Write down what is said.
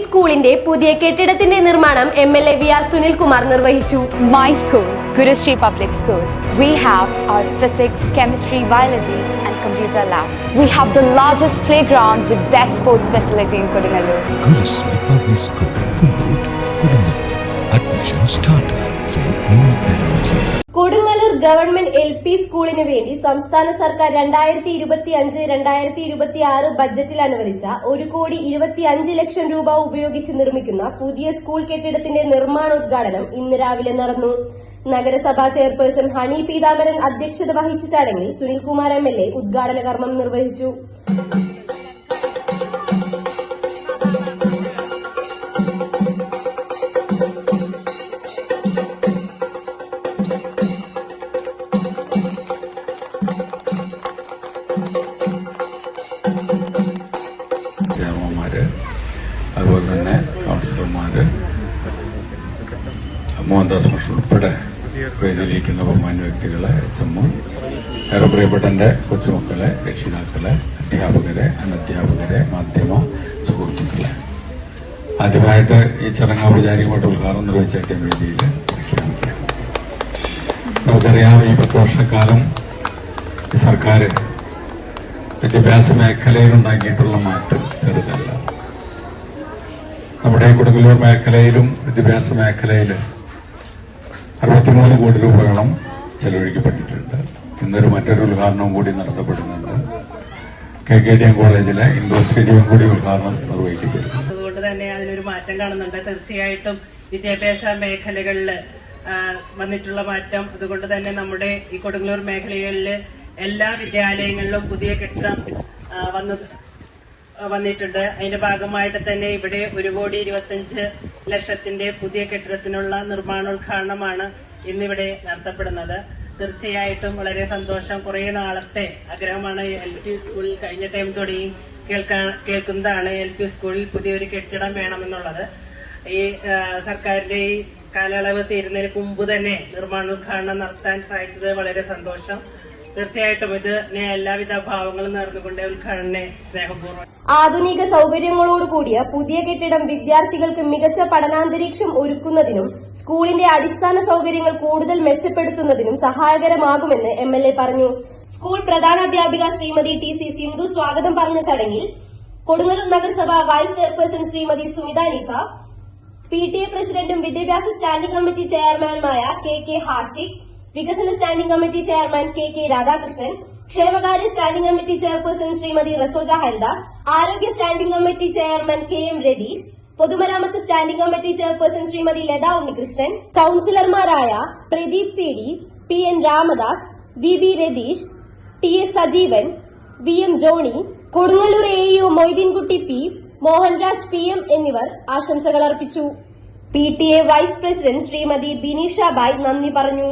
സ്കൂളിന്റെ പുതിയ കെട്ടിടത്തിന്റെ നിർമ്മാണം MLA VR Sunilkumar നിർവഹിച്ചു. My school, Gurushree Public School, we have our physics, chemistry, biology and computer lab. We have the largest playground with best sports facility in Kodungalur. Gurushree Public School, Pullot, Kodungalur. Admission started for new academic year. Kodungallur government LP സ്കൂളിന് വേണ്ടി സംസ്ഥാന സർക്കാർ 2025-2026 ബജറ്റിൽ അനുവദിച്ച 1,25,00,000 രൂപ ഉപയോഗിച്ച് നിർമ്മിക്കുന്ന പുതിയ സ്കൂൾ കെട്ടിടത്തിന്റെ നിർമ്മാണോദ്ഘാടനം ഇന്ന് രാവിലെ നടന്നു. നഗരസഭാ ചെയർപേഴ്സൺ ഹണി പീതാംബരൻ അധ്യക്ഷത വഹിച്ച ചടങ്ങിൽ സുനിൽകുമാർ MLA ഉദ്ഘാടന കർമ്മം നിർവഹിച്ചു. അതുപോലെ തന്നെ കൗൺസിലർമാര്, മോഹൻദാസ് മാഷ് ഉൾപ്പെടെ വേദിയിലിരിക്കുന്ന ബഹുമാന്യ വ്യക്തികളെ, HM, ഏറെ പ്രിയപ്പെട്ട എന്റെ കൊച്ചുമക്കളെ, രക്ഷിതാക്കളെ, അധ്യാപകരെ, അനധ്യാപകരെ, മാധ്യമ സുഹൃത്തുക്കളെ, ആദ്യമായിട്ട് ഈ ചടങ്ങ് ഔപചാരികമായിട്ട് ഉദ്ഘാടനം നിർവഹിച്ചായിട്ട് വേദിയിൽ പ്രഖ്യാപിക്കാം. നമുക്കറിയാം, ഈ 10 വർഷക്കാലം ഈ സർക്കാർ വിദ്യാഭ്യാസ മേഖലയിലുണ്ടാക്കിയിട്ടുള്ള മാറ്റം ചെറുതല്ല. നമ്മുടെ കൊടുങ്ങല്ലൂർ മേഖലയിലും വിദ്യാഭ്യാസ മേഖലയിൽ 63 കോടി രൂപയോളം ചെലവഴിക്കപ്പെട്ടിട്ടുണ്ട്. ഇന്നൊരു മറ്റൊരു ഉദ്ഘാടനവും കൂടി നടത്തപ്പെടുന്നുണ്ട്. KKDM കോളേജിലെ ഇൻഡോർ സ്റ്റേഡിയം കൂടി ഉദ്ഘാടനം നിർവഹിക്കപ്പെടുന്നു. അതുകൊണ്ട് തന്നെ അതിനൊരു മാറ്റം കാണുന്നുണ്ട്. തീർച്ചയായിട്ടും വിദ്യാഭ്യാസ മേഖലകളിൽ വന്നിട്ടുള്ള മാറ്റം, അതുകൊണ്ട് തന്നെ നമ്മുടെ ഈ കൊടുങ്ങല്ലൂർ മേഖലകളിൽ എല്ലാ വിദ്യാലയങ്ങളിലും പുതിയ കെട്ടിടം വന്നിട്ടുണ്ട്. അതിന്റെ ഭാഗമായിട്ട് തന്നെ ഇവിടെ 1,25,00,000 പുതിയ കെട്ടിടത്തിനുള്ള നിർമ്മാണോദ്ഘാടനമാണ് ഇന്നിവിടെ നടത്തപ്പെടുന്നത്. തീർച്ചയായിട്ടും വളരെ സന്തോഷം. കുറെ നാളത്തെ ആഗ്രഹമാണ്. LP സ്കൂളിൽ കഴിഞ്ഞ ടൈം തുടങ്ങി കേൾക്കുന്നതാണ് LP സ്കൂളിൽ പുതിയൊരു കെട്ടിടം വേണമെന്നുള്ളത്. ഈ സർക്കാരിന്റെ ഈ കാലയളവ് തീരുന്നതിന് മുമ്പ് തന്നെ നിർമ്മാണോദ്ഘാടനം നടത്താൻ സാധിച്ചത് വളരെ സന്തോഷം. തീർച്ചയായിട്ടും ഇതിന് എല്ലാവിധ ഭാവങ്ങളും നേർന്നുകൊണ്ട് ഉദ്ഘാടനം സ്നേഹപൂർവ്വം. ആധുനിക സൗകര്യങ്ങളോടുകൂടിയ പുതിയ കെട്ടിടം വിദ്യാർത്ഥികൾക്ക് മികച്ച പഠനാന്തരീക്ഷം ഒരുക്കുന്നതിനും സ്കൂളിന്റെ അടിസ്ഥാന സൗകര്യങ്ങൾ കൂടുതൽ മെച്ചപ്പെടുത്തുന്നതിനും സഹായകരമാകുമെന്ന് MLA പറഞ്ഞു. സ്കൂൾ പ്രധാനാധ്യാപിക ശ്രീമതി TC സിന്ധു സ്വാഗതം പറഞ്ഞ ചടങ്ങിൽ കൊടുങ്ങല്ലൂർ നഗരസഭ vice chairperson Shrimati Sumitha Nisa, PTA പ്രസിഡന്റും വിദ്യാഭ്യാസ സ്റ്റാൻഡിംഗ് കമ്മിറ്റി ചെയർമാനുമായ KK ഹാഷിഖ്, വികസന standing committee chairman KK Radhakrishnan, ക്ഷേമകാര്യ standing committee chairperson Shrimati Rasoja Haridas, ആരോഗ്യ standing committee chairman KM Ratheesh, പൊതുമരാമത്ത് standing committee chairperson Shrimati Latha Unnikrishnan, കൌൺസിലർമാരായ Pradeep CD, PN Ramadas, VB Ratheesh, TS Sajeevan, VM Johnny, Kodungallur AEO Moideenkutty P, Mohanraj PM എന്നിവർ ആശംസകൾ അർപ്പിച്ചു. PTA vice president Shrimati Bineesha Bai നന്ദി പറഞ്ഞു.